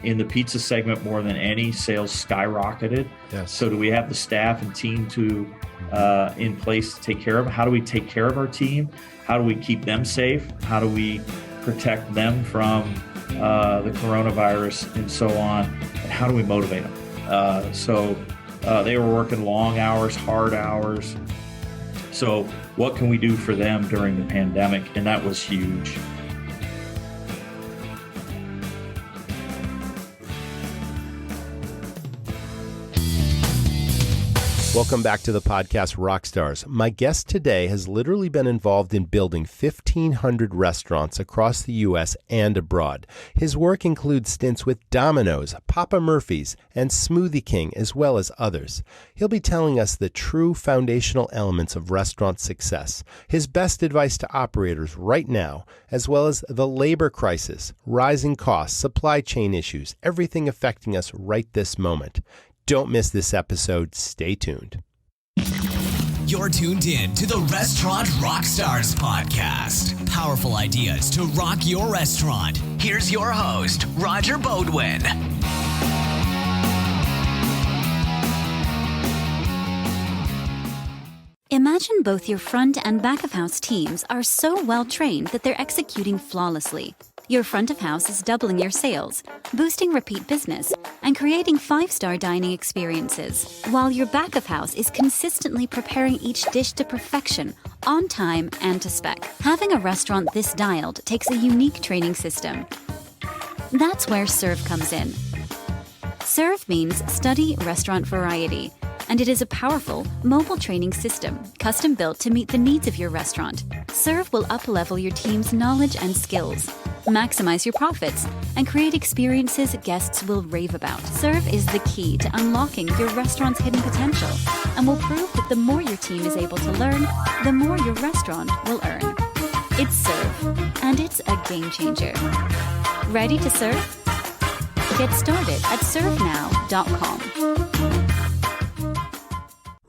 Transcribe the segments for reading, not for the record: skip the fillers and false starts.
in the pizza segment more than any, sales skyrocketed. Yes. So do we have the staff and team to in place to take care of? How do we take care of our team? How do we keep them safe? How do we protect them from the coronavirus and so on? And how do we motivate them? So they were working long hours, hard hours. So what can we do for them during the pandemic? And that was huge. Welcome back to the podcast Rockstars. My guest today has literally been involved in building 1,500 restaurants across the U.S. and abroad. His work includes stints with Domino's, Papa Murphy's, and Smoothie King, as well as others. He'll be telling us the true foundational elements of restaurant success, his best advice to operators right now, as well as the labor crisis, rising costs, supply chain issues, everything affecting us right this moment. Don't miss this episode. Stay tuned. You're tuned in to the Restaurant Rockstars podcast. Powerful ideas to rock your restaurant. Here's your host, Roger Bodwin. Imagine both your front and back of house teams are so well trained that they're executing flawlessly. Your front of house is doubling your sales, boosting repeat business, and creating 5-star dining experiences, while your back of house is consistently preparing each dish to perfection, on time and to spec. Having a restaurant this dialed takes a unique training system. That's where Serve comes in. Serve means Study Restaurant Variety, and it is a powerful, mobile training system, custom built to meet the needs of your restaurant. Serve will up-level your team's knowledge and skills, maximize your profits, and create experiences guests will rave about. Serve is the key to unlocking your restaurant's hidden potential and will prove that the more your team is able to learn, the more your restaurant will earn. It's Serve, and it's a game changer. Ready to serve? Get started at servenow.com.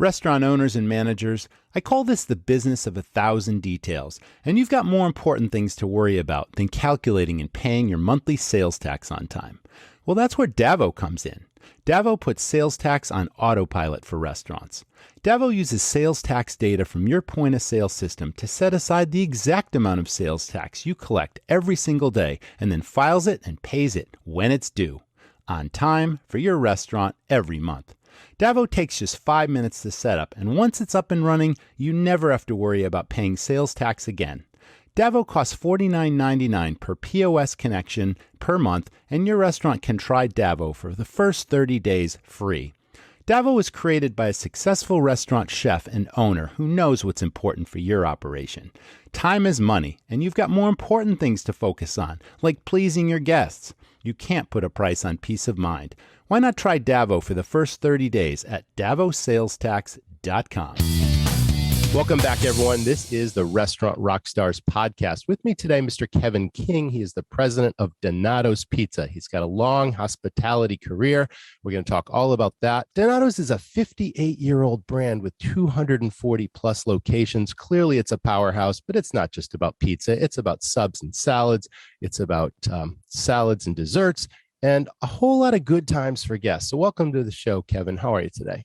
Restaurant owners and managers, I call this the business of 1,000 details, and you've got more important things to worry about than calculating and paying your monthly sales tax on time. Well, that's where Davo comes in. Davo puts sales tax on autopilot for restaurants. Davo uses sales tax data from your point of sale system to set aside the exact amount of sales tax you collect every single day and then files it and pays it when it's due, on time for your restaurant every month. Davo takes just 5 minutes to set up, and once it's up and running, you never have to worry about paying sales tax again. Davo costs $49.99 per POS connection per month, and your restaurant can try Davo for the first 30 days free. Davo was created by a successful restaurant chef and owner who knows what's important for your operation. Time is money, and you've got more important things to focus on, like pleasing your guests. You can't put a price on peace of mind. Why not try Davo for the first 30 days at davosalestax.com. Welcome back, everyone. This is the Restaurant Rockstars podcast. With me today, Mr. Kevin King. He is the president of Donato's Pizza. He's got a long hospitality career. We're going to talk all about that. Donato's is a 58-year-old brand with 240 plus locations. Clearly, it's a powerhouse, but it's not just about pizza. It's about subs and salads. It's about salads and desserts, and a whole lot of good times for guests. So welcome to the show, Kevin. How are you today?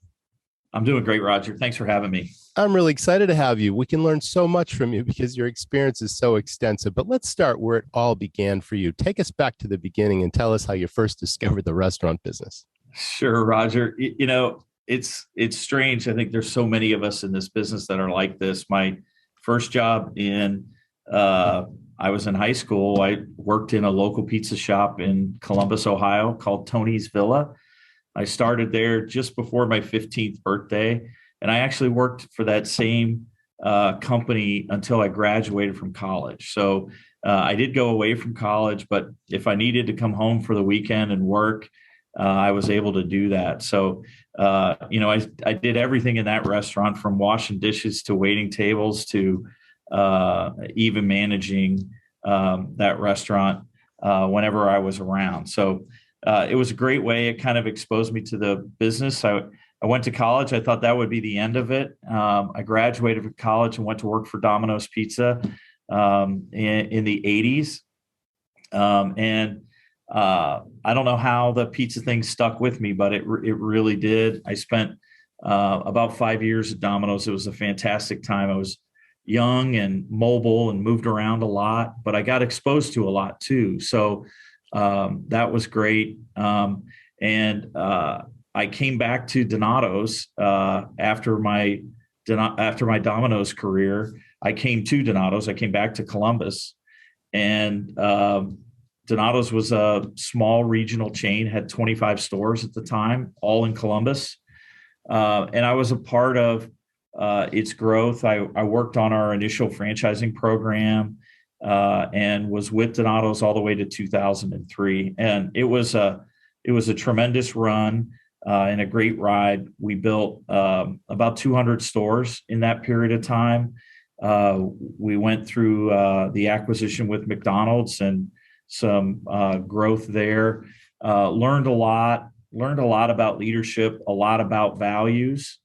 I'm doing great, Roger. Thanks for having me. I'm really excited to have you. We can learn so much from you because your experience is so extensive. But let's start where it all began for you. Take us back to the beginning and tell us how you first discovered the restaurant business. Sure, Roger. You know, it's strange. I think there's so many of us in this business that are like this. My first job I was in high school. I worked in a local pizza shop in Columbus, Ohio called Tony's Villa. I started there just before my 15th birthday, and I actually worked for that same company until I graduated from college. So I did go away from college, but if I needed to come home for the weekend and work, I was able to do that. So, I did everything in that restaurant, from washing dishes to waiting tables to even managing that restaurant whenever I was around. So it was a great way. It kind of exposed me to the business. I went to college. I thought that would be the end of it. I graduated from college and went to work for Domino's Pizza in the 80s. And I don't know how the pizza thing stuck with me, but it really did. I spent about 5 years at Domino's. It was a fantastic time. I was young and mobile and moved around a lot, but I got exposed to a lot too. So that was great. And I came back to Donato's after my Domino's career. I came to Donato's. I came back to Columbus, and Donato's was a small regional chain, had 25 stores at the time, all in Columbus. And I was a part of its growth. I worked on our initial franchising program and was with Donato's all the way to 2003. And it was a tremendous run and a great ride. We built about 200 stores in that period of time. We went through the acquisition with McDonald's and some growth there. Learned a lot about leadership, a lot about values.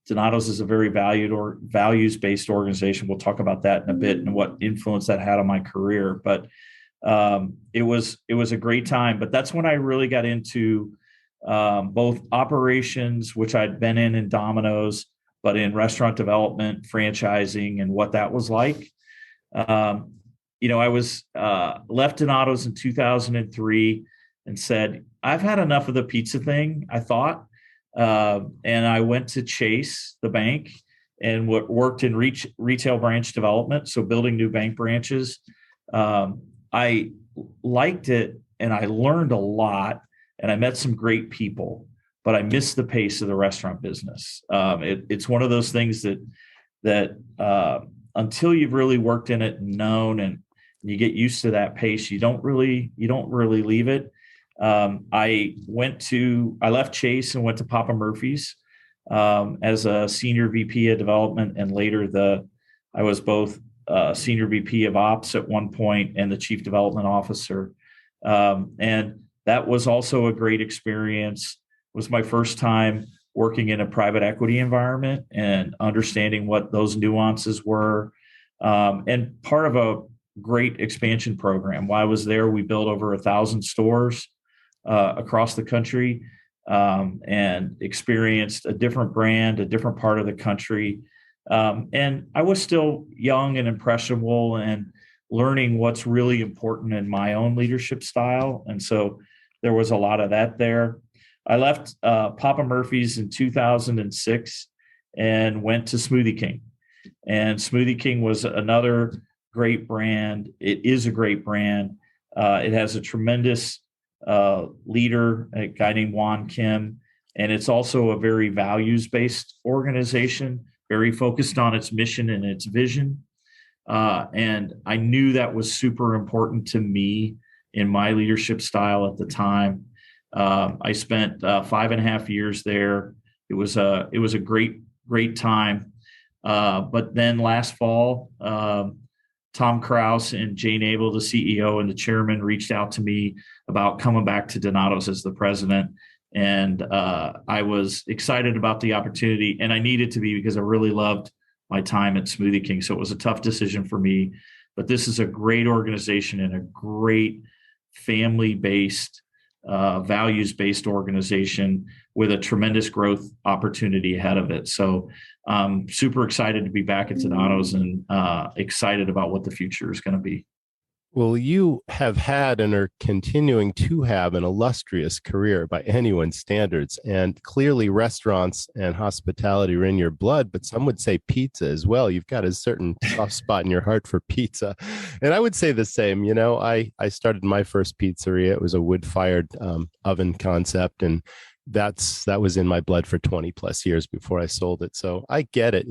Donato's is a very values-based organization. We'll talk about that in a bit and what influence that had on my career. But it was a great time. But that's when I really got into both operations, which I'd been in Domino's, but in restaurant development, franchising, and what that was like. I was left Donato's in 2003 and said, I've had enough of the pizza thing, I thought. And I went to Chase, the bank, and worked in retail branch development, so building new bank branches. I liked it, and I learned a lot, and I met some great people, but I missed the pace of the restaurant business. It's one of those things that until you've really worked in it and known and you get used to that pace, you don't really leave it. I left Chase and went to Papa Murphy's as a senior VP of development, and later I was both senior VP of ops at one point and the chief development officer. And that was also a great experience. It was my first time working in a private equity environment and understanding what those nuances were, and part of a great expansion program. While I was there, we built over 1,000 stores across the country, and experienced a different brand, a different part of the country. And I was still young and impressionable and learning what's really important in my own leadership style. And so there was a lot of that there. I left Papa Murphy's in 2006 and went to Smoothie King. And Smoothie King was another great brand. It is a great brand. It has a tremendous leader, a guy named Juan Kim. And it's also a very values-based organization, very focused on its mission and its vision. And I knew that was super important to me in my leadership style at the time. I spent 5.5 years there. It was a great time. But then last fall, Tom Kraus and Jay Nabel, the CEO and the chairman, reached out to me about coming back to Donato's as the president. And I was excited about the opportunity, and I needed to be, because I really loved my time at Smoothie King. So it was a tough decision for me, but this is a great organization and a great family-based, values-based organization with a tremendous growth opportunity ahead of it. So I'm super excited to be back at Donato's and excited about what the future is going to be. Well, you have had and are continuing to have an illustrious career by anyone's standards. And clearly restaurants and hospitality are in your blood, but some would say pizza as well. You've got a certain soft spot in your heart for pizza. And I would say the same. I started my first pizzeria. It was a wood-fired oven concept. And that was in my blood for 20 plus years before I sold it. So I get it.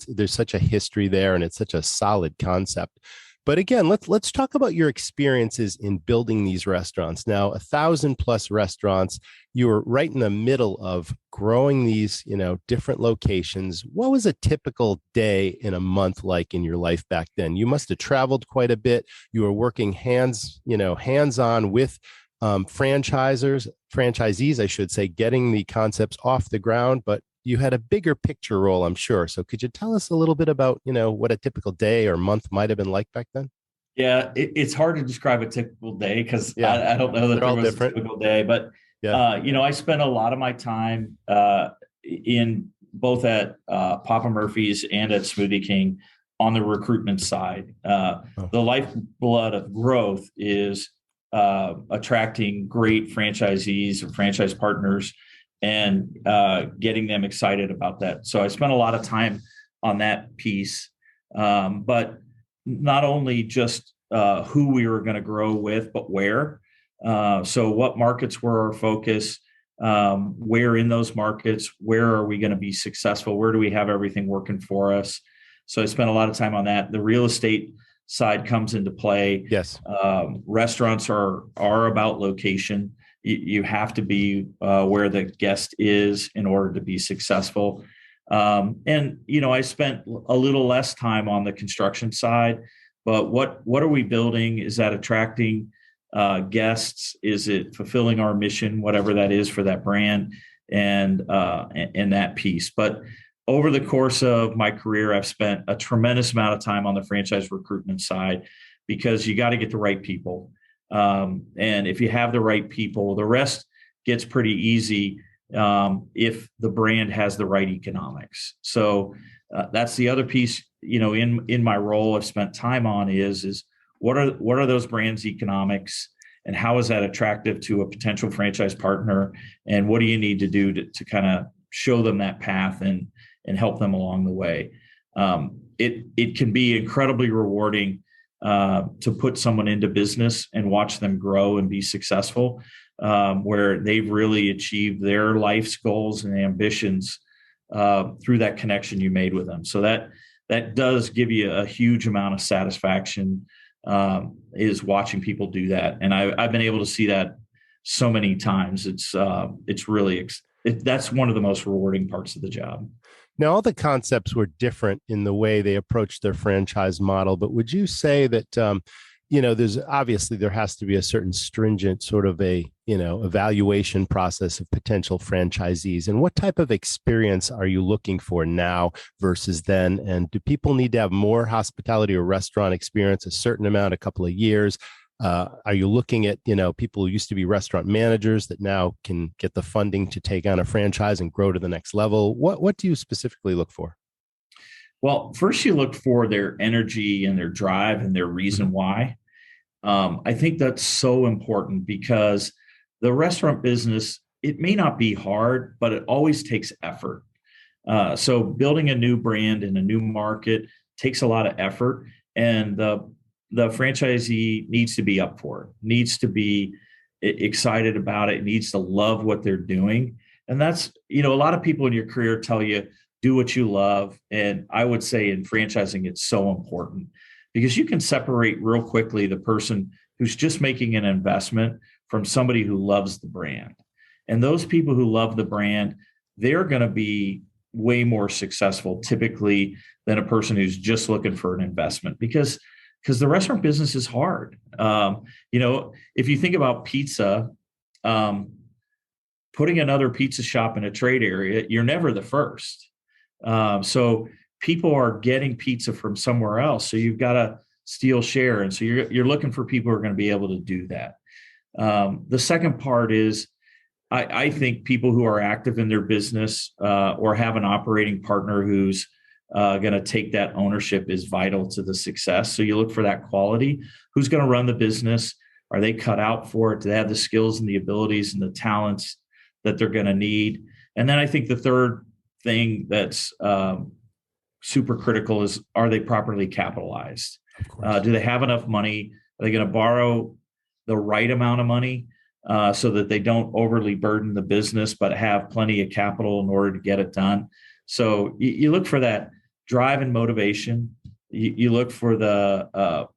There's such a history there, and it's such a solid concept. But again, let's talk about your experiences in building these restaurants. Now, 1,000 plus restaurants, you were right in the middle of growing these, different locations. What was a typical day in a month like in your life back then? You must have traveled quite a bit. You were working hands-on with franchisees, I should say, getting the concepts off the ground, but you had a bigger picture role, I'm sure. So could you tell us a little bit about, what a typical day or month might have been like back then? Yeah, it's hard to describe a typical day because Yeah, I don't know that they're there all was a different. typical day, but Yeah. I spent a lot of my time in both at Papa Murphy's and at Smoothie King on the recruitment side. Oh, The lifeblood of growth is attracting great franchisees or franchise partners and getting them excited about that. So I spent a lot of time on that piece, but not only just who we were going to grow with, but where. So what markets were our focus? Where in those markets, where are we going to be successful? Where do we have everything working for us? So I spent a lot of time on that. The real estate side comes into play. yes. Restaurants are about location. You have to be where the guest is in order to be successful. I spent a little less time on the construction side, but what are we building? Is that attracting guests? Is it fulfilling our mission, whatever that is for that brand and that piece? But over the course of my career, I've spent a tremendous amount of time on the franchise recruitment side because you got to get the right people. And if you have the right people, the rest gets pretty easy if the brand has the right economics. So that's the other piece, in my role I've spent time on is what are those brands' economics and how is that attractive to a potential franchise partner? And what do you need to do to kind of show them that path and help them along the way? It can be incredibly rewarding to put someone into business and watch them grow and be successful, where they've really achieved their life's goals and ambitions through that connection you made with them. So that does give you a huge amount of satisfaction, is watching people do that. And I've been able to see that so many times. It's really, that's one of the most rewarding parts of the job. Now, all the concepts were different in the way they approached their franchise model, but would you say that, there has to be a certain stringent sort of evaluation process of potential franchisees? And what type of experience are you looking for now versus then? And do people need to have more hospitality or restaurant experience, a certain amount, a couple of years? Are you looking at, people who used to be restaurant managers that now can get the funding to take on a franchise and grow to the next level? What do you specifically look for? Well, first you look for their energy and their drive and their reason why. I think that's so important because the restaurant business, it may not be hard, but it always takes effort. So building a new brand in a new market takes a lot of effort, and the franchisee needs to be up for it, needs to be excited about it, needs to love what they're doing. And that's, a lot of people in your career tell you, do what you love. And I would say in franchising, it's so important because you can separate real quickly the person who's just making an investment from somebody who loves the brand. And those people who love the brand, they're going to be way more successful typically than a person who's just looking for an investment because the restaurant business is hard. If you think about pizza, putting another pizza shop in a trade area, you're never the first. So people are getting pizza from somewhere else. So you've got to steal share. And so you're looking for people who are going to be able to do that. The second part is I think people who are active in their business or have an operating partner who's going to take that ownership is vital to the success. So you look for that quality. Who's going to run the business? Are they cut out for it? Do they have the skills and the abilities and the talents that they're going to need? And then I think the third thing that's super critical is, are they properly capitalized? Do they have enough money? Are they going to borrow the right amount of money so that they don't overly burden the business, but have plenty of capital in order to get it done? So you look for that drive and motivation. You look for the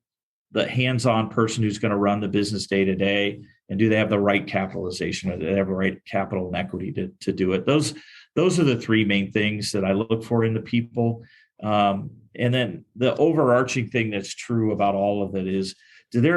hands-on person who's going to run the business day to day, and do they have the right capitalization, or do they have the right capital and equity to do it? Those are the three main things that I look for in the people. And then the overarching thing that's true about all of it is, do they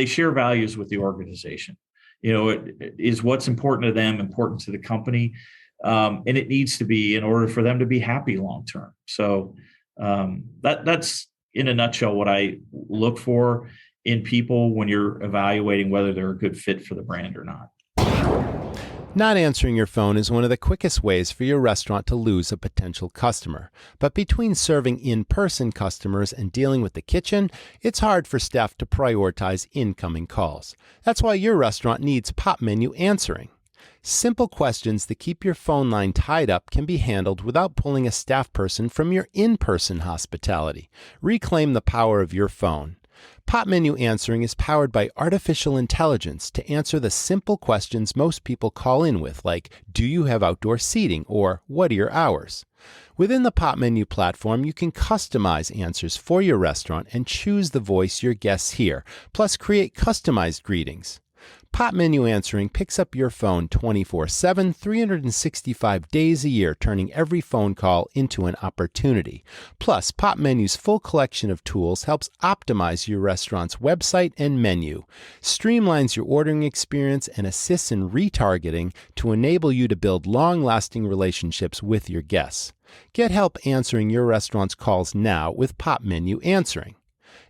share values with the organization? Is what's important to them important to the company? And it needs to be in order for them to be happy long term. So that's in a nutshell what I look for in people when you're evaluating whether they're a good fit for the brand or not. Not answering your phone is one of the quickest ways for your restaurant to lose a potential customer. But between serving in-person customers and dealing with the kitchen, it's hard for staff to prioritize incoming calls. That's why your restaurant needs Pop Menu Answering. Simple questions that keep your phone line tied up can be handled without pulling a staff person from your in-person hospitality. Reclaim the power of your phone. Pop Menu Answering is powered by artificial intelligence to answer the simple questions most people call in with, like, do you have outdoor seating, or what are your hours? Within the Pop Menu platform, you can customize answers for your restaurant and choose the voice your guests hear, plus create customized greetings. Pop Menu Answering picks up your phone 24/7, 365 days a year, turning every phone call into an opportunity. Plus, Pop Menu's full collection of tools helps optimize your restaurant's website and menu, streamlines your ordering experience, and assists in retargeting to enable you to build long-lasting relationships with your guests. Get help answering your restaurant's calls now with Pop Menu Answering.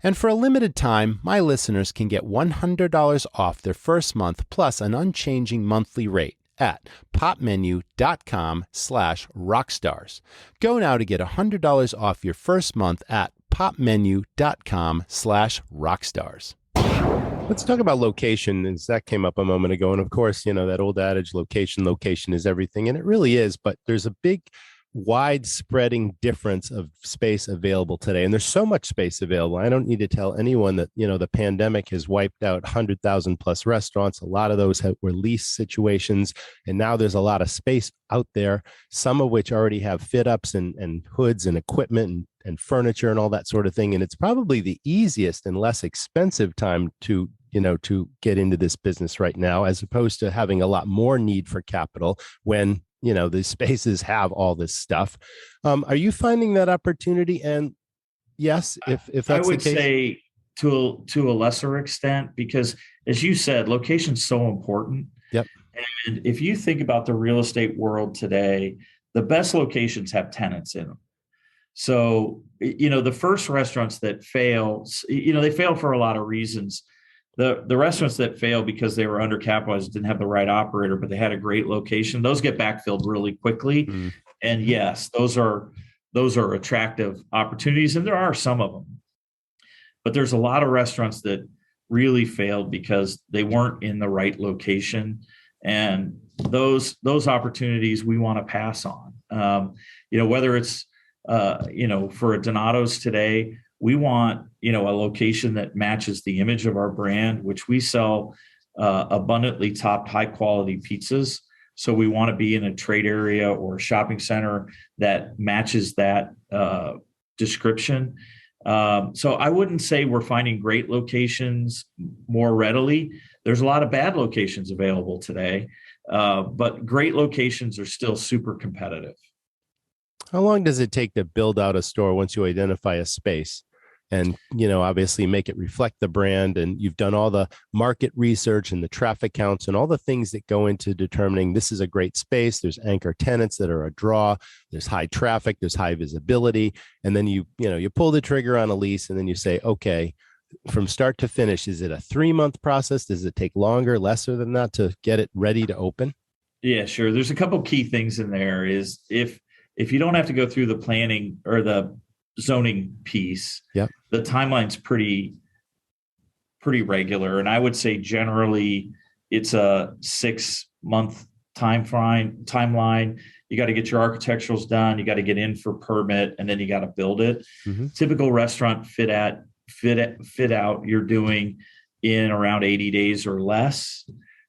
And for a limited time, my listeners can get $100 off their first month plus an unchanging monthly rate at popmenu.com/rockstars. Go now to get $100 off your first month at popmenu.com/rockstars. Let's talk about location, as that came up a moment ago. And of course, that old adage, location is everything. And it really is, but there's a big widespreading difference of space available today. And there's so much space available. I don't need to tell anyone that, the pandemic has wiped out 100,000 plus restaurants. A lot of those were lease situations. And now there's a lot of space out there, some of which already have fit ups and hoods and equipment and furniture and all that sort of thing. And it's probably the easiest and less expensive time to get into this business right now, as opposed to having a lot more need for capital when the spaces have all this stuff. Are you finding that opportunity? And yes, if that's I would the case, say to a lesser extent, because as you said, location's so important. Yep. And if you think about the real estate world today, the best locations have tenants in them. So, the first restaurants that fail, they fail for a lot of reasons. The restaurants that fail because they were undercapitalized, didn't have the right operator, but they had a great location, those get backfilled really quickly. Mm. And yes, those are attractive opportunities, and there are some of them. But there's a lot of restaurants that really failed because they weren't in the right location, and those opportunities we want to pass on. Whether it's for a Donato's today, we want, a location that matches the image of our brand, which we sell abundantly topped, high quality pizzas. So we want to be in a trade area or a shopping center that matches that description. So I wouldn't say we're finding great locations more readily. There's a lot of bad locations available today, but great locations are still super competitive. How long does it take to build out a store once you identify a space and, obviously make it reflect the brand, and you've done all the market research and the traffic counts and all the things that go into determining this is a great space. There's anchor tenants that are a draw. There's high traffic. There's high visibility. And then you pull the trigger on a lease, and then you say, okay, from start to finish, is it a 3-month process? Does it take longer, lesser than that to get it ready to open? Yeah, sure. There's a couple key things in there. Is if you don't have to go through the planning or the zoning piece, yep, the timeline's pretty regular. And I would say generally it's a 6-month timeline. You got to get your architecturals done. You got to get in for permit, and then you got to build it. Mm-hmm. Typical restaurant fit out you're doing in around 80 days or less.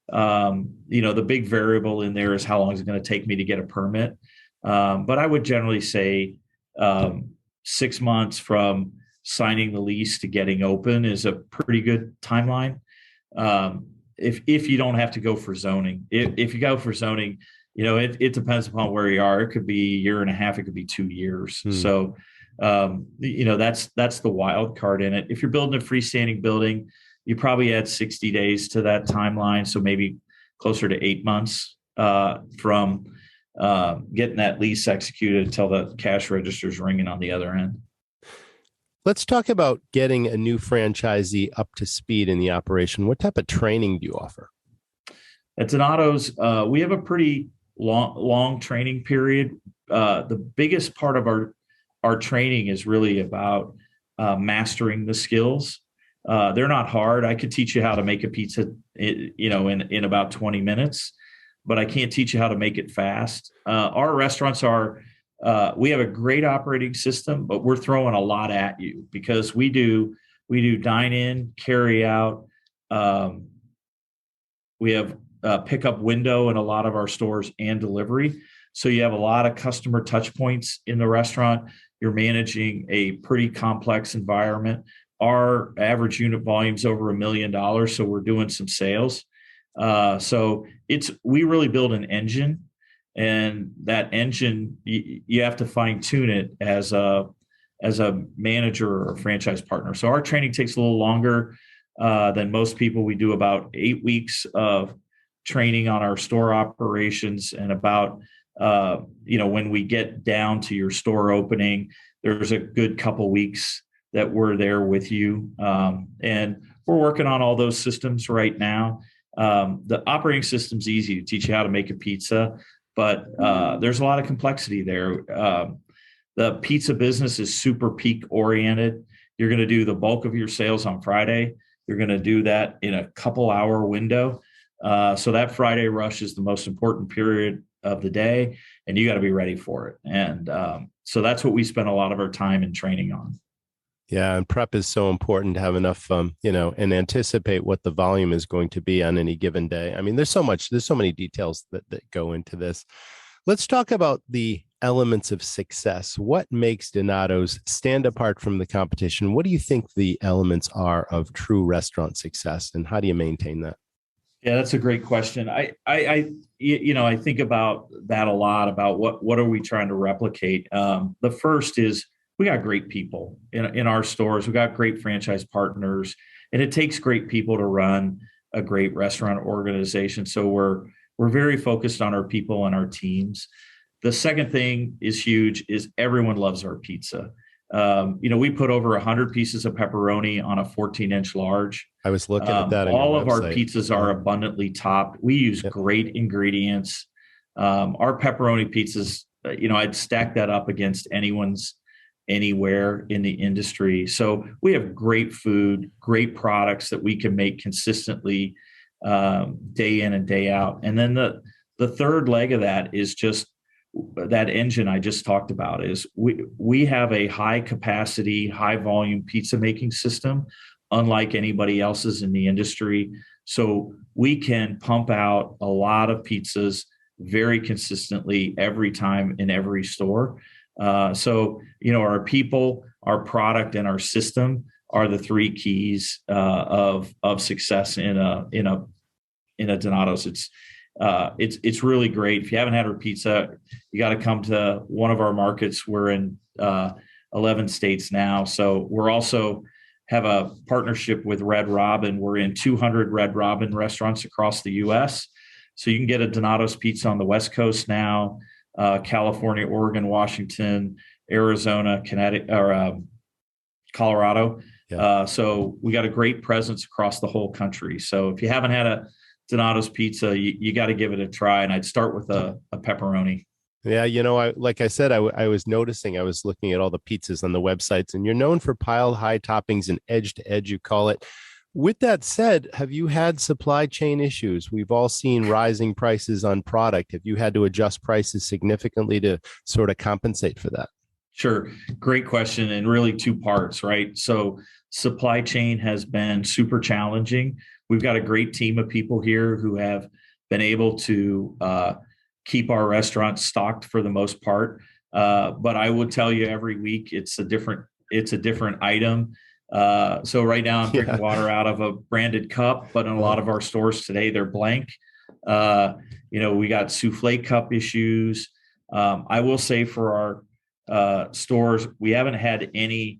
The big variable in there is how long is it going to take me to get a permit. But I would generally say 6 months from signing the lease to getting open is a pretty good timeline. If you don't have to go for zoning, if you go for zoning, it depends upon where you are. It could be a year and a half. It could be 2 years. So, that's the wild card in it. If you're building a freestanding building, you probably add 60 days to that timeline. So maybe closer to 8 months from getting that lease executed until the cash register's ringing on the other end. Let's talk about getting a new franchisee up to speed in the operation. What type of training do you offer? At Donato's, we have a pretty long training period. The biggest part of our training is really about mastering the skills. They're not hard. I could teach you how to make a pizza, in about 20 minutes, but I can't teach you how to make it fast. Our restaurants we have a great operating system, but we're throwing a lot at you because we do dine in, carry out. We have pickup window in a lot of our stores and delivery. So you have a lot of customer touch points in the restaurant. You're managing a pretty complex environment. Our average unit volume is over $1 million. So we're doing some sales. So we really build an engine, and that engine, you have to fine tune it as a manager or a franchise partner. So our training takes a little longer than most people. We do about 8 weeks of training on our store operations, and about when we get down to your store opening, there's a good couple weeks that we're there with you, and we're working on all those systems right now. The operating system's easy to teach you how to make a pizza, but there's a lot of complexity there. The pizza business is super peak oriented. You're going to do the bulk of your sales on Friday. You're going to do that in a couple hour window. So that Friday rush is the most important period of the day, and you got to be ready for it. And so that's what we spend a lot of our time and training on. Yeah, and prep is so important to have enough, and anticipate what the volume is going to be on any given day. I mean, there's so many details that go into this. Let's talk about the elements of success. What makes Donato's stand apart from the competition? What do you think the elements are of true restaurant success, and how do you maintain that? Yeah, that's a great question. I think about that a lot, about what are we trying to replicate. The first is we got great people in our stores. We got great franchise partners, and it takes great people to run a great restaurant organization. So we're very focused on our people and our teams. The second thing is huge is everyone loves our pizza. We put over 100 pieces of pepperoni on a 14-inch large. I was looking at that. All of our pizzas are abundantly topped. We use great ingredients. Our pepperoni pizzas, I'd stack that up against anywhere in the industry. So we have great food, great products that we can make consistently day in and day out. And then the third leg of that is just that engine I just talked about. Is we have a high capacity, high volume pizza making system, unlike anybody else's in the industry. So we can pump out a lot of pizzas very consistently every time in every store. So our people, our product, and our system are the three keys of success in a Donato's. It's really great. If you haven't had our pizza, you got to come to one of our markets. We're in 11 states now. So we're also have a partnership with Red Robin. We're in 200 Red Robin restaurants across the U.S. So you can get a Donato's pizza on the West Coast now, California, Oregon, Washington, Arizona, Connecticut, or Colorado. Yeah. So we got a great presence across the whole country. So if you haven't had a Donato's pizza, you got to give it a try. And I'd start with a pepperoni. Yeah, like I said, I was noticing, I was looking at all the pizzas on the websites, and you're known for pile high toppings and edge to edge, you call it. With that said, have you had supply chain issues? We've all seen rising prices on product. Have you had to adjust prices significantly to sort of compensate for that? Sure. Great question. And really two parts, right? So supply chain has been super challenging. We've got a great team of people here who have been able to keep our restaurants stocked for the most part. But I will tell you, every week it's a different item. So right now I'm drinking water out of a branded cup, but in a lot of our stores today, they're blank. We got souffle cup issues. I will say for our stores, we haven't had any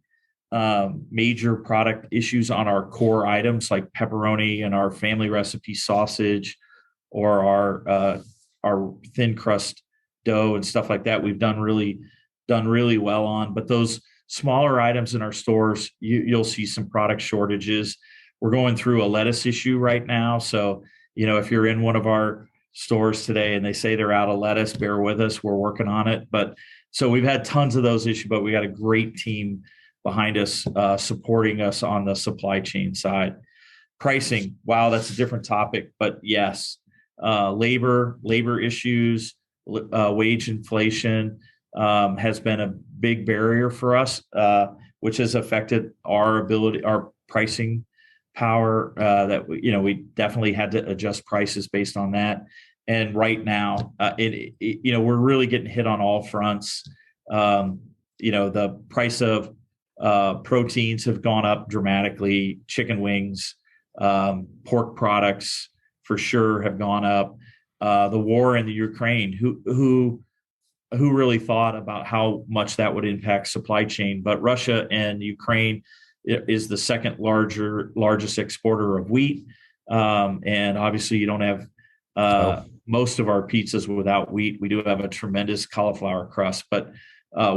major product issues on our core items like pepperoni and our family recipe sausage, or our thin crust dough and stuff like that. We've done really well on, but those smaller items in our stores, you'll see some product shortages. We're going through a lettuce issue right now. So, if you're in one of our stores today and they say they're out of lettuce, bear with us. We're working on it. But so we've had tons of those issues, but we got a great team behind us, supporting us on the supply chain side. Pricing, wow, that's a different topic, but yes, labor issues, wage inflation has been a big barrier for us, which has affected our pricing power. That we definitely had to adjust prices based on that. And right now, we're really getting hit on all fronts. The price of proteins have gone up dramatically. Chicken wings, pork products for sure have gone up. The war in the Ukraine, who really thought about how much that would impact supply chain? But Russia and Ukraine is the second largest exporter of wheat, and obviously you don't have most of our pizzas without wheat. We do have a tremendous cauliflower crust, but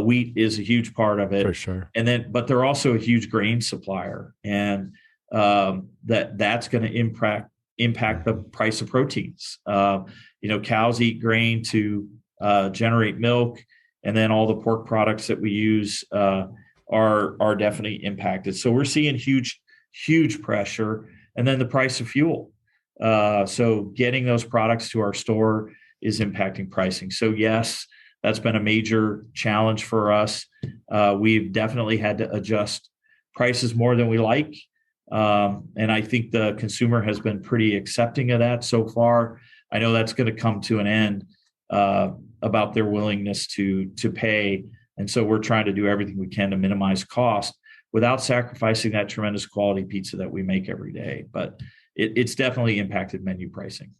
wheat is a huge part of it for sure. But they're also a huge grain supplier, and that's going to impact the price of proteins. Cows eat grain to generate milk, and then all the pork products that we use are definitely impacted. So we're seeing huge pressure, and then the price of fuel. So getting those products to our store is impacting pricing. So yes, that's been a major challenge for us. We've definitely had to adjust prices more than we like. And I think the consumer has been pretty accepting of that so far. I know that's going to come to an end about their willingness to pay. And so we're trying to do everything we can to minimize cost without sacrificing that tremendous quality pizza that we make every day. But it's definitely impacted menu pricing.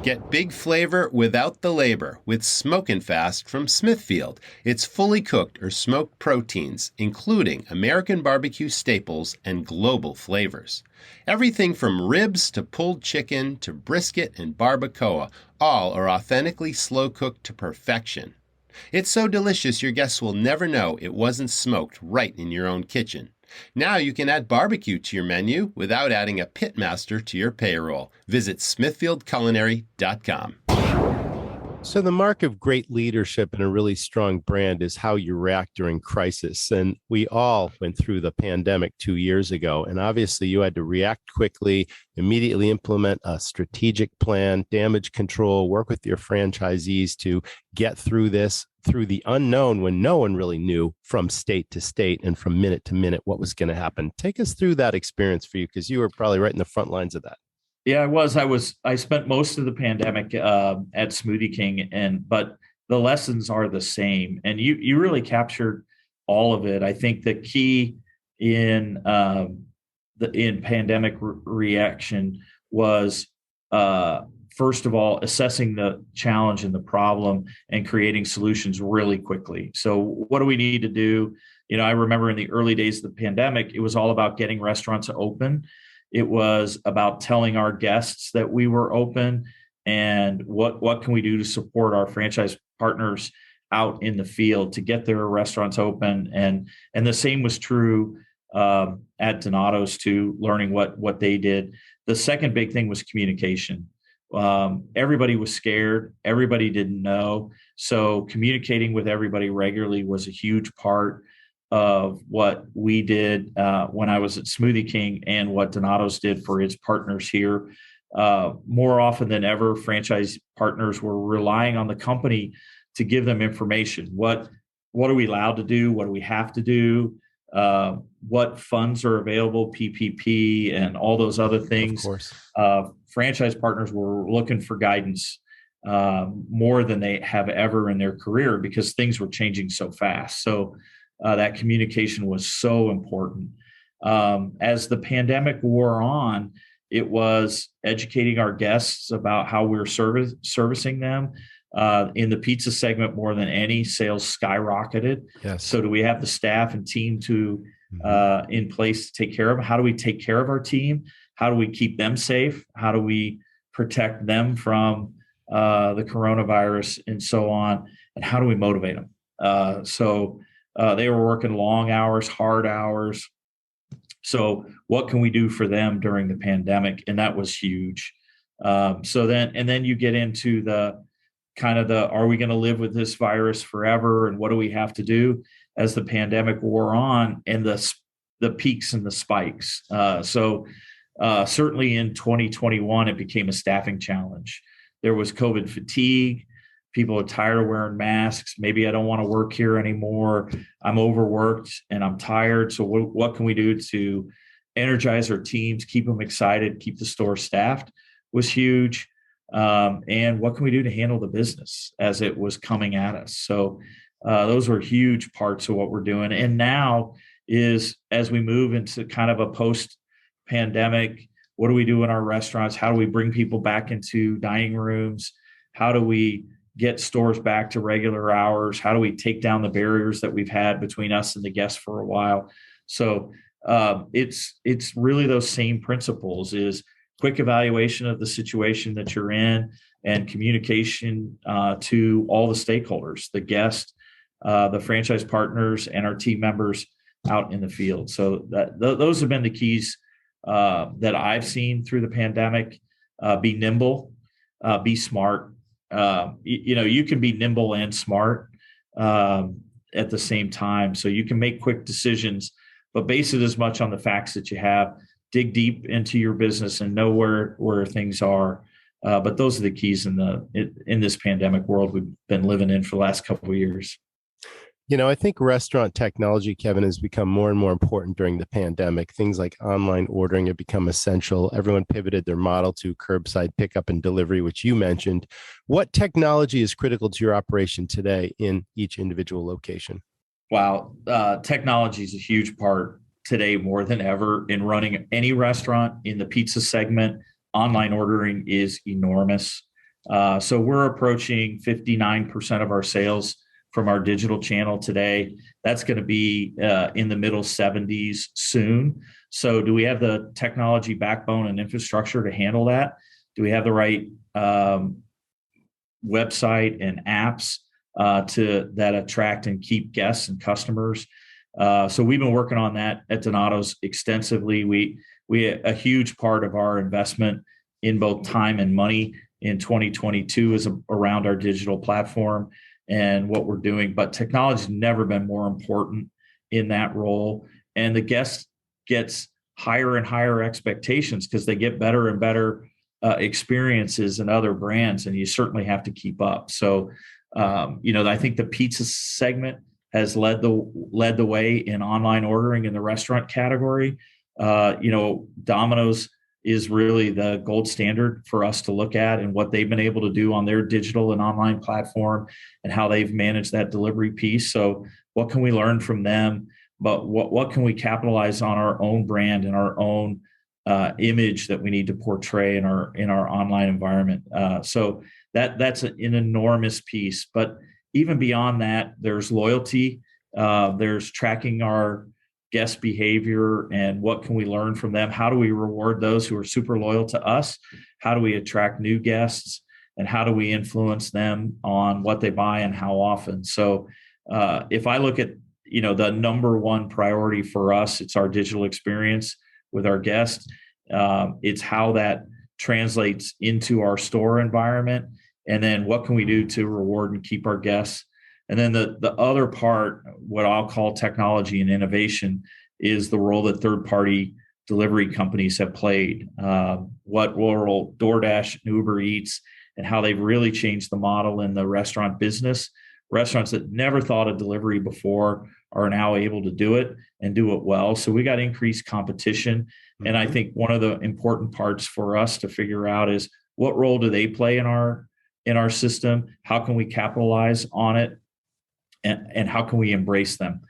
Get big flavor without the labor with Smokin' Fast from Smithfield. It's fully cooked or smoked proteins, including American barbecue staples and global flavors. Everything from ribs to pulled chicken to brisket and barbacoa, all are authentically slow cooked to perfection. It's so delicious your guests will never know it wasn't smoked right in your own kitchen. Now you can add barbecue to your menu without adding a pitmaster to your payroll. Visit smithfieldculinary.com. So the mark of great leadership and a really strong brand is how you react during crisis. And we all went through the pandemic 2 years ago. And obviously you had to react quickly, immediately implement a strategic plan, damage control, work with your franchisees to get through this, through the unknown when no one really knew from state to state and from minute to minute what was going to happen. Take us through that experience for you, because you were probably right in the front lines of that. Yeah, I spent most of the pandemic at Smoothie King, but the lessons are the same. And you really captured all of it. I think the key in pandemic reaction was, first of all, assessing the challenge and the problem and creating solutions really quickly. So what do we need to do? I remember in the early days of the pandemic, it was all about getting restaurants open. It was about telling our guests that we were open, and what can we do to support our franchise partners out in the field to get their restaurants open. And the same was true at Donato's too, learning what they did. The second big thing was communication. Everybody was scared. Everybody didn't know. So communicating with everybody regularly was a huge part of what we did when I was at Smoothie King and what Donato's did for its partners here. More often than ever, franchise partners were relying on the company to give them information. What are we allowed to do? What do we have to do? What funds are available, PPP and all those other things. Of course. Franchise partners were looking for guidance more than they have ever in their career, because things were changing so fast. So that communication was so important. As the pandemic wore on, it was educating our guests about how we're servicing them. In the pizza segment, more than any, sales skyrocketed. Yes. So do we have the staff and team to in place to take care of them? How do we take care of our team? How do we keep them safe? How do we protect them from the coronavirus and so on? And how do we motivate them? So They were working long hours, hard hours. So what can we do for them during the pandemic? And that was huge. Then you get into the kind of are we going to live with this virus forever? And what do we have to do as the pandemic wore on and the peaks and the spikes? Certainly in 2021, it became a staffing challenge. There was COVID fatigue. People are tired of wearing masks. Maybe I don't want to work here anymore. I'm overworked and I'm tired. So what can we do to energize our teams, keep them excited, keep the store staffed was huge. And what can we do to handle the business as it was coming at us? So those were huge parts of what we're doing. And now is as we move into kind of a post-pandemic, what do we do in our restaurants? How do we bring people back into dining rooms? How do we get stores back to regular hours? How do we take down the barriers that we've had between us and the guests for a while? So it's really those same principles: is quick evaluation of the situation that you're in and communication to all the stakeholders, the guest, the franchise partners, and our team members out in the field. So those have been the keys that I've seen through the pandemic. Be nimble, be smart. You can be nimble and smart at the same time. So you can make quick decisions, but base it as much on the facts that you have. Dig deep into your business and know where things are. But those are the keys in this pandemic world we've been living in for the last couple of years. I think restaurant technology, Kevin, has become more and more important during the pandemic. Things like online ordering have become essential. Everyone pivoted their model to curbside pickup and delivery, which you mentioned. What technology is critical to your operation today in each individual location? Wow. Technology is a huge part today more than ever in running any restaurant. In the pizza segment, online ordering is enormous. So we're approaching 59% of our sales from our digital channel today. That's going to be in the middle 70s soon. So do we have the technology backbone and infrastructure to handle that? Do we have the right website and apps that attract and keep guests and customers? So we've been working on that at Donato's extensively. We a huge part of our investment in both time and money in 2022 is around our digital platform and what we're doing. But technology's never been more important in that role. And the guest gets higher and higher expectations because they get better and better experiences in other brands, and you certainly have to keep up. So, I think the pizza segment has led the way in online ordering in the restaurant category. Domino's is really the gold standard for us to look at and what they've been able to do on their digital and online platform and how they've managed that delivery piece. So what can we learn from them? But what can we capitalize on our own brand and our own image that we need to portray in our online environment? So that's an enormous piece. But even beyond that, there's loyalty. There's tracking our guest behavior and what can we learn from them? How do we reward those who are super loyal to us? How do we attract new guests? And how do we influence them on what they buy and how often? So if I look at, the number one priority for us, it's our digital experience with our guests. It's how that translates into our store environment. And then what can we do to reward and keep our guests? And then the other part, what I'll call technology and innovation, is the role that third-party delivery companies have played. What role DoorDash and Uber Eats and how they've really changed the model in the restaurant business. Restaurants that never thought of delivery before are now able to do it and do it well. So we got increased competition. Mm-hmm. And I think one of the important parts for us to figure out is what role do they play in our system? How can we capitalize on it? And how can we embrace them?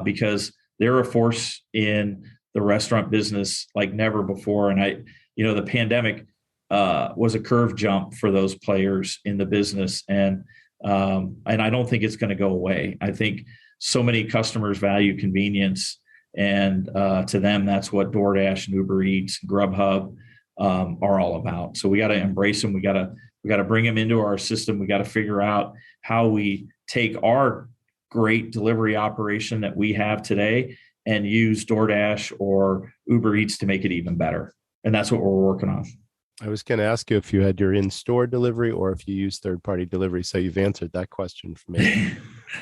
Because they're a force in the restaurant business like never before. And the pandemic was a curve jump for those players in the business. And I don't think it's going to go away. I think so many customers value convenience, and to them, that's what DoorDash and Uber Eats, and Grubhub are all about. So we got to embrace them. We got to bring them into our system. We got to figure out how we take our great delivery operation that we have today and use DoorDash or Uber Eats to make it even better. And that's what we're working on. I was going to ask you if you had your in-store delivery or if you use third-party delivery. So you've answered that question for me.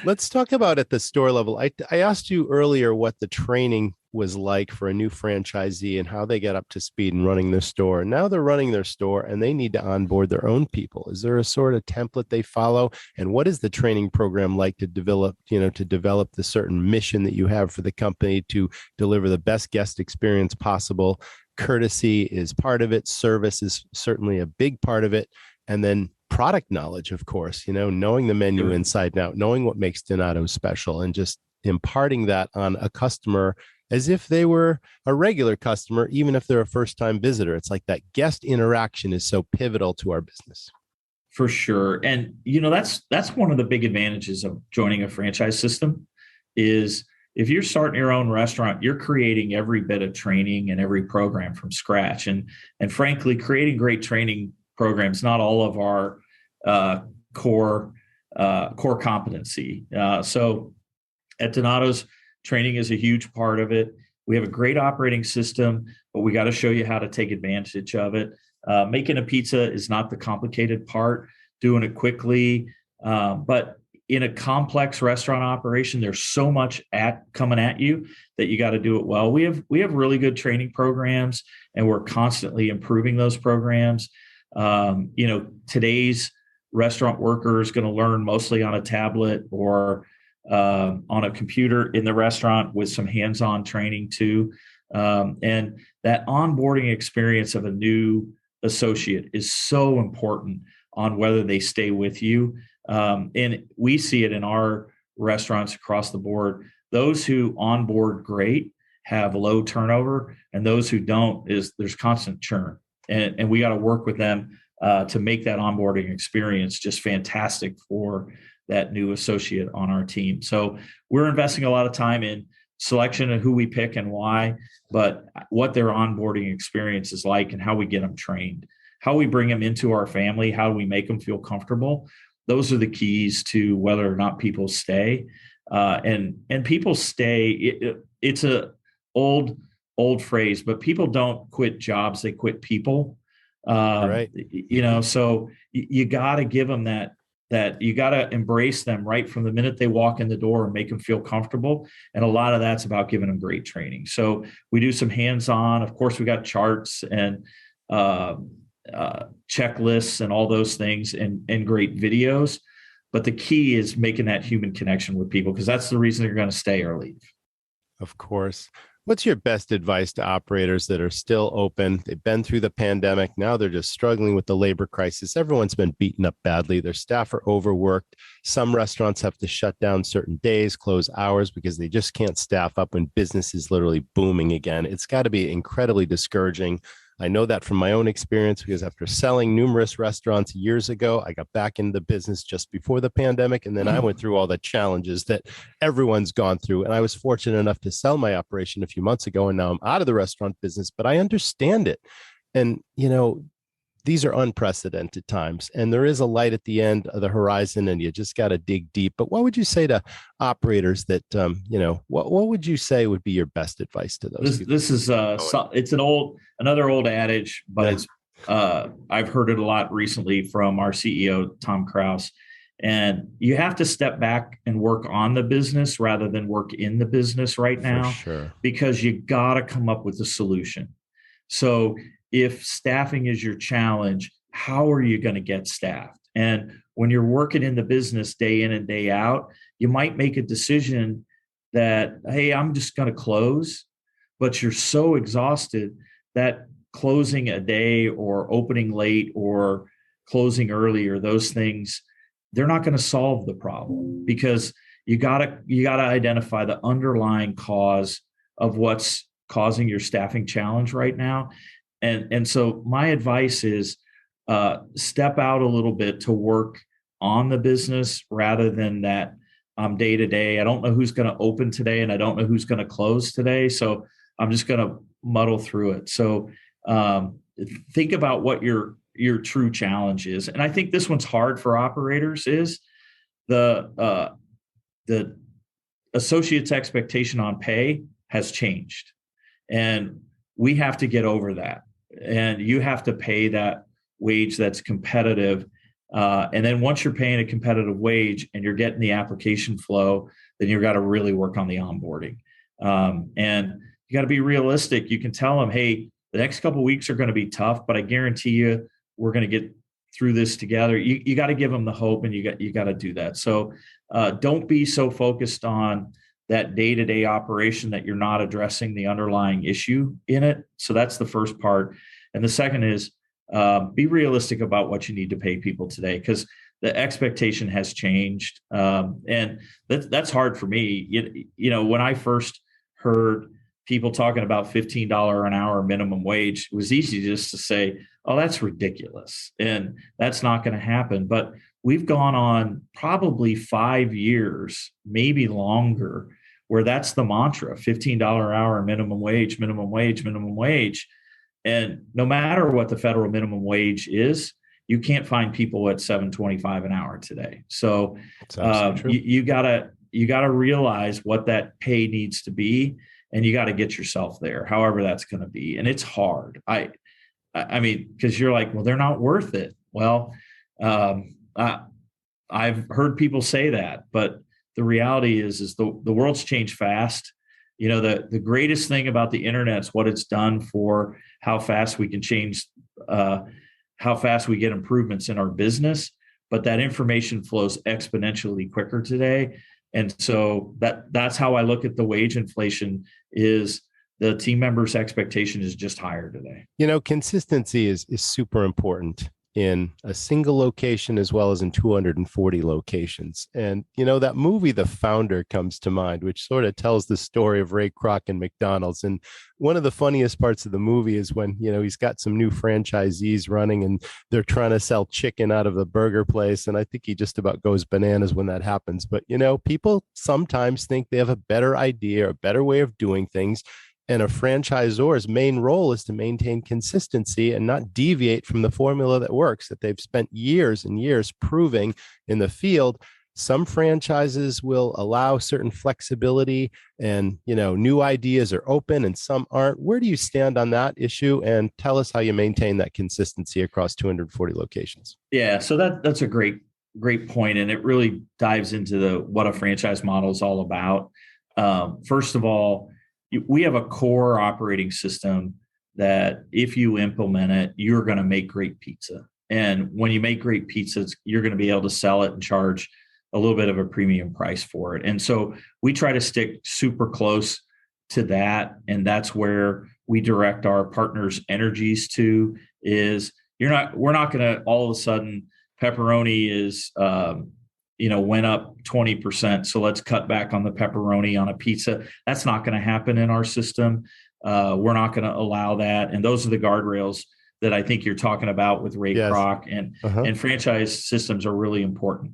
Let's talk about at the store level. I asked you earlier what the training was like for a new franchisee and how they get up to speed in running their store. Now they're running their store and they need to onboard their own people. Is there a sort of template they follow? And what is the training program like to develop the certain mission that you have for the company to deliver the best guest experience possible? Courtesy is part of it. Service is certainly a big part of it. And then product knowledge, of course, knowing the menu inside and out, knowing what makes Donato special, and just imparting that on a customer as if they were a regular customer, even if they're a first-time visitor. It's like that guest interaction is so pivotal to our business. For sure. And, that's one of the big advantages of joining a franchise system is if you're starting your own restaurant, you're creating every bit of training and every program from scratch. And frankly, creating great training programs, not all of our core competency. So at Donato's, training is a huge part of it. We have a great operating system, but we got to show you how to take advantage of it. Making a pizza is not the complicated part, doing it quickly. But in a complex restaurant operation, there's so much coming at you that you got to do it well. We have really good training programs, and we're constantly improving those programs. Today's restaurant worker is going to learn mostly on a tablet or on a computer in the restaurant with some hands-on training too. And that onboarding experience of a new associate is so important on whether they stay with you. And we see it in our restaurants across the board. Those who onboard great have low turnover, and those who don't, there's constant churn. And we got to work with them to make that onboarding experience just fantastic for that new associate on our team. So we're investing a lot of time in selection of who we pick and why, but what their onboarding experience is like and how we get them trained, how we bring them into our family, how we make them feel comfortable. Those are the keys to whether or not people stay. And people stay. It's a old phrase, but people don't quit jobs; they quit people. Right. So you got to give them that you got to embrace them right from the minute they walk in the door and make them feel comfortable. And a lot of that's about giving them great training. So we do some hands-on. Of course, we got charts and checklists and all those things and great videos. But the key is making that human connection with people, because that's the reason they're going to stay or leave. Of course. What's your best advice to operators that are still open? They've been through the pandemic. Now they're just struggling with the labor crisis. Everyone's been beaten up badly. Their staff are overworked. Some restaurants have to shut down certain days, close hours because they just can't staff up when business is literally booming again. It's got to be incredibly discouraging. I know that from my own experience, because after selling numerous restaurants years ago, I got back into the business just before the pandemic. And then I went through all the challenges that everyone's gone through. And I was fortunate enough to sell my operation a few months ago. And now I'm out of the restaurant business, but I understand it. And, these are unprecedented times, and there is a light at the end of the horizon, and you just got to dig deep. But what would you say to operators that, what would you say would be your best advice to those people? This is it's another old adage, but it's I've heard it a lot recently from our CEO, Tom Kraus. And you have to step back and work on the business rather than work in the business right now, For sure. Because you got to come up with a solution. So if staffing is your challenge, how are you going to get staffed? And when you're working in the business day in and day out, you might make a decision that, hey, I'm just going to close, but you're so exhausted that closing a day or opening late or closing early or those things, they're not going to solve the problem, because you got to identify the underlying cause of what's causing your staffing challenge right now. And so my advice is step out a little bit to work on the business rather than that day to day. I don't know who's going to open today, and I don't know who's going to close today. So I'm just going to muddle through it. So think about what your true challenge is. And I think this one's hard for operators is the associates' expectation on pay has changed, and we have to get over that. And you have to pay that wage that's competitive. And then once you're paying a competitive wage and you're getting the application flow, then you've got to really work on the onboarding. And you got to be realistic. You can tell them, hey, the next couple of weeks are going to be tough, but I guarantee you we're going to get through this together. You got to give them the hope, and you got to do that. So don't be so focused on that day-to-day operation that you're not addressing the underlying issue in it. So that's the first part. And the second is be realistic about what you need to pay people today, because the expectation has changed. And that's hard for me. You know, when I first heard people talking about $15 an hour minimum wage, it was easy just to say, oh, that's ridiculous. And that's not going to happen. But we've gone on probably 5 years, maybe longer, where that's the mantra: $15 an hour minimum wage, minimum wage, minimum wage. And no matter what the federal minimum wage is, you can't find people at $7.25 an hour today. So you gotta realize what that pay needs to be, and you got to get yourself there, however that's going to be. And it's hard. I mean, because you're like, well, they're not worth it. Well, I've heard people say that, but the reality is the world's changed fast. You know, the greatest thing about the internet is what it's done for how fast we can change, how fast we get improvements in our business. But that information flows exponentially quicker today. And so that's how I look at the wage inflation. Is the team members' expectation is just higher today. You know, consistency is super important in a single location as well as in 240 locations. And, you know, that movie, The Founder, comes to mind, which sort of tells the story of Ray Kroc and McDonald's. And one of the funniest parts of the movie is when, you know, he's got some new franchisees running and they're trying to sell chicken out of the burger place. And I think he just about goes bananas when that happens. But, you know, people sometimes think they have a better idea, a better way of doing things. And a franchisor's main role is to maintain consistency and not deviate from the formula that works, that they've spent years and years proving in the field. Some franchises will allow certain flexibility and, you know, new ideas are open and some aren't. Where do you stand on that issue? And tell us how you maintain that consistency across 240 locations. Yeah, so that's a great point. And it really dives into what a franchise model is all about. First of all, we have a core operating system that if you implement it, you're going to make great pizza. And when you make great pizzas, you're going to be able to sell it and charge a little bit of a premium price for it. And so we try to stick super close to that. And that's where we direct our partners' energies to. Is we're not going to all of a sudden, pepperoni is, went up 20%. So let's cut back on the pepperoni on a pizza. That's not going to happen in our system. We're not going to allow that. And those are the guardrails that I think you're talking about with Ray Kroc, and franchise systems are really important.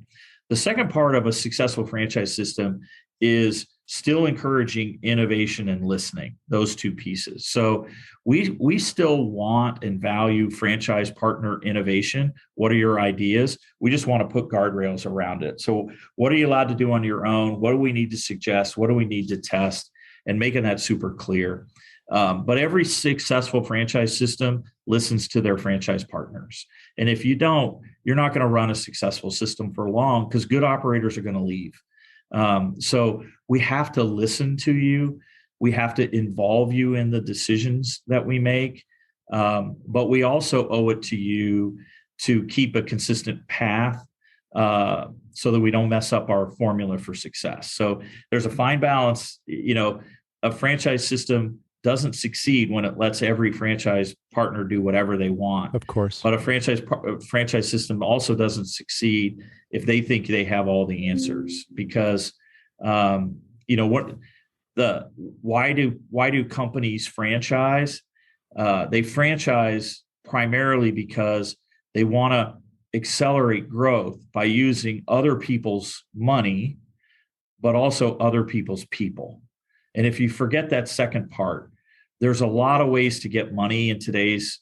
The second part of a successful franchise system is still encouraging innovation and listening, those two pieces. So we still want and value franchise partner innovation. What are your ideas? We just want to put guardrails around it. So what are you allowed to do on your own? What do we need to suggest? What do we need to test? And making that super clear. But every successful franchise system listens to their franchise partners. And if you don't, you're not going to run a successful system for long, because good operators are going to leave. So we have to listen to you. We have to involve you in the decisions that we make. But we also owe it to you to keep a consistent path so that we don't mess up our formula for success. So there's a fine balance. You know, a franchise system doesn't succeed when it lets every franchise partner do whatever they want. Of course. But a franchise system also doesn't succeed if they think they have all the answers, because why do companies franchise? They franchise primarily because they want to accelerate growth by using other people's money, but also other people's people. And if you forget that second part, there's a lot of ways to get money in today's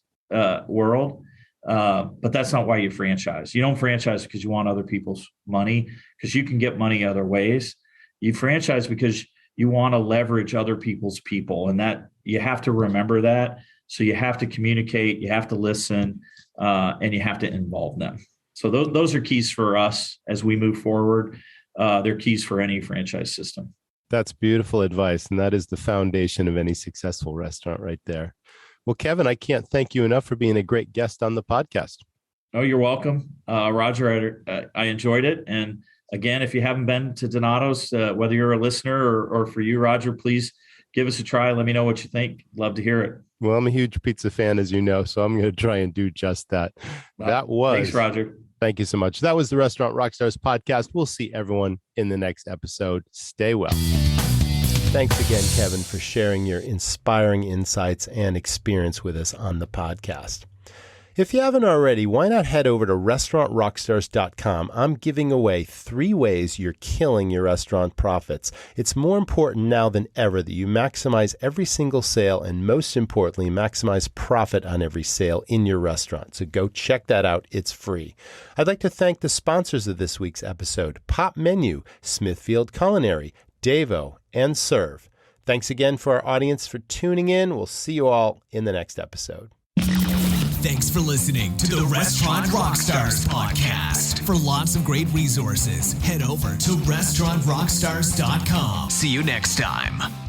world, but that's not why you franchise. You don't franchise because you want other people's money, because you can get money other ways. You franchise because you want to leverage other people's people, and that you have to remember that. So you have to communicate, you have to listen, and you have to involve them. So those are keys for us as we move forward. They're keys for any franchise system. That's beautiful advice. And that is the foundation of any successful restaurant right there. Well, Kevin, I can't thank you enough for being a great guest on the podcast. Oh, you're welcome. Roger, I enjoyed it. And again, if you haven't been to Donato's, whether you're a listener or for you, Roger, please give us a try. Let me know what you think. Love to hear it. Well, I'm a huge pizza fan, as you know, so I'm going to try and do just that. Thanks, Roger. Thank you so much. That was the Restaurant Rockstars podcast. We'll see everyone in the next episode. Stay well. Thanks again, Kevin, for sharing your inspiring insights and experience with us on the podcast. If you haven't already, why not head over to restaurantrockstars.com? I'm giving away 3 ways you're killing your restaurant profits. It's more important now than ever that you maximize every single sale and, most importantly, maximize profit on every sale in your restaurant. So go check that out. It's free. I'd like to thank the sponsors of this week's episode: Pop Menu, Smithfield Culinary, Davo, and Serve. Thanks again for our audience for tuning in. We'll see you all in the next episode. Thanks for listening to the Restaurant Rockstars podcast. For lots of great resources, head over to restaurantrockstars.com. See you next time.